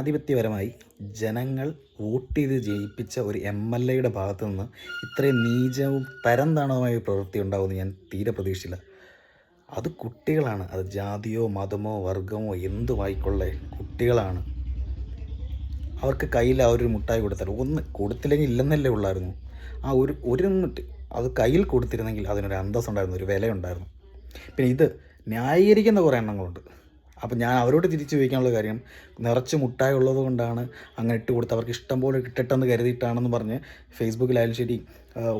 ജനാധിപത്യപരമായി ജനങ്ങൾ വോട്ട് ചെയ്ത് ജയിപ്പിച്ച ഒരു MLAയുടെ ഭാഗത്തു നിന്ന് ഇത്രയും നീചവും തരം താണതുമായ ഒരു പ്രവൃത്തി ഉണ്ടാകുമെന്ന് ഞാൻ തീരെ പ്രതീക്ഷിച്ചില്ല. അത് കുട്ടികളാണ്, അത് ജാതിയോ മതമോ വർഗമോ എന്തുമായിക്കൊള്ളേ, കുട്ടികളാണ്. അവർക്ക് കയ്യിൽ ആ ഒരു മുട്ടായി കൊടുത്താൽ ഒന്ന് കൊടുത്തില്ലെങ്കിൽ ഇല്ലെന്നല്ലേ ഉള്ളായിരുന്നു. ആ ഒരു മിനിറ്റ് അത് കയ്യിൽ കൊടുത്തിരുന്നെങ്കിൽ അതിനൊരു അന്തസ്സുണ്ടായിരുന്നു, ഒരു വിലയുണ്ടായിരുന്നു. പിന്നെ ഇത് ന്യായീകരിക്കുന്ന കുറേ എണ്ണങ്ങളുണ്ട്. അപ്പം ഞാൻ അവരോട് തിരിച്ച് ചോദിക്കാനുള്ള കാര്യം, നിറച്ച് മുട്ടായി ഉള്ളത് കൊണ്ടാണ് അങ്ങനെ ഇട്ട് കൊടുത്ത് അവർക്ക് ഇഷ്ടം പോലെ കിട്ടട്ടെന്ന് കരുതിയിട്ടാണെന്ന് പറഞ്ഞ് ഫേസ്ബുക്കിലായാലും ശരി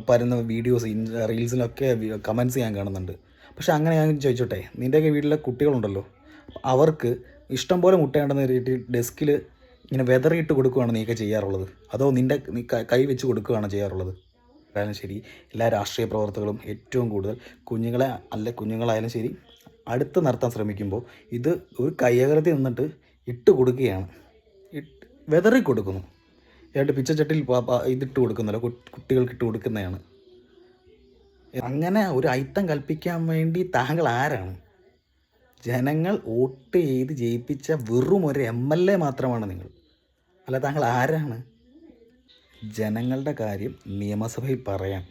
പരന്ന വീഡിയോസ് റീൽസിലൊക്കെ കമൻറ്റ്സ് ഞാൻ കാണുന്നുണ്ട്. പക്ഷേ അങ്ങനെ ഞാൻ ചോദിച്ചോട്ടെ, നിൻ്റെയൊക്കെ വീട്ടിലെ കുട്ടികളുണ്ടല്ലോ, അവർക്ക് ഇഷ്ടം പോലെ മുട്ടയുണ്ടെന്ന് കരുതിയിട്ട് ഡെസ്കിൽ ഇങ്ങനെ വെതറിയിട്ട് കൊടുക്കുകയാണ് നീയൊക്കെ ചെയ്യാറുള്ളത്, അതോ നീ കൈ വെച്ച് കൊടുക്കുകയാണോ ചെയ്യാറുള്ളത്? ആയാലും ശരി, എല്ലാ രാഷ്ട്രീയ പ്രവർത്തകരും ഏറ്റവും കൂടുതൽ കുഞ്ഞുങ്ങളായാലും ശരി അടുത്ത് നിർത്താൻ ശ്രമിക്കുമ്പോൾ ഇത് ഒരു കയ്യകലത്തിൽ നിന്നിട്ട് ഇട്ട് കൊടുക്കുകയാണ്, വെതറി കൊടുക്കുന്നു. ഏതാണ്ട് പിച്ചച്ചട്ടിയിൽ ഇതിട്ട് കൊടുക്കുന്നല്ലോ, കുട്ടികൾക്ക് ഇട്ട് കൊടുക്കുന്നതാണ്. അങ്ങനെ ഒരു അയിത്തം കൽപ്പിക്കാൻ വേണ്ടി താങ്കൾ ആരാണ്? ജനങ്ങൾ വോട്ട് ചെയ്ത് ജയിപ്പിച്ച വെറും ഒരു MLA മാത്രമാണ് നിങ്ങൾ, അല്ല താങ്കൾ ആരാണ്? ജനങ്ങളുടെ കാര്യം നിയമസഭയിൽ പറയാൻ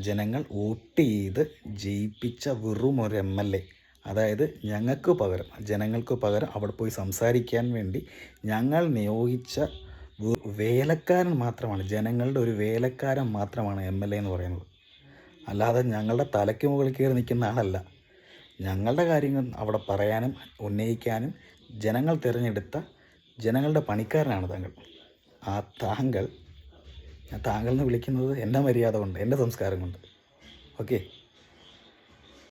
ജനങ്ങൾ വോട്ട് ചെയ്ത് ജയിപ്പിച്ച വെറും ഒരു MLA, അതായത് ജനങ്ങൾക്ക് പകരം അവിടെ പോയി സംസാരിക്കാൻ വേണ്ടി ഞങ്ങൾ നിയോഗിച്ച വേലക്കാരൻ മാത്രമാണ്, ജനങ്ങളുടെ ഒരു വേലക്കാരൻ മാത്രമാണ് MLA എന്ന് പറയുന്നത്. അല്ലാതെ ഞങ്ങളുടെ തലയ്ക്ക് മുകളിൽ കയറി നിൽക്കുന്ന ആളല്ല. ഞങ്ങളുടെ കാര്യങ്ങൾ അവിടെ പറയാനും ഉന്നയിക്കാനും ജനങ്ങൾ തിരഞ്ഞെടുത്ത ജനങ്ങളുടെ പണിക്കാരനാണ് താങ്കൾ. ആ താങ്കൾ എന്ന് വിളിക്കുന്നത് എൻ്റെ മര്യാദ കൊണ്ട്, എൻ്റെ സംസ്കാരം കൊണ്ട്. ഓക്കെ.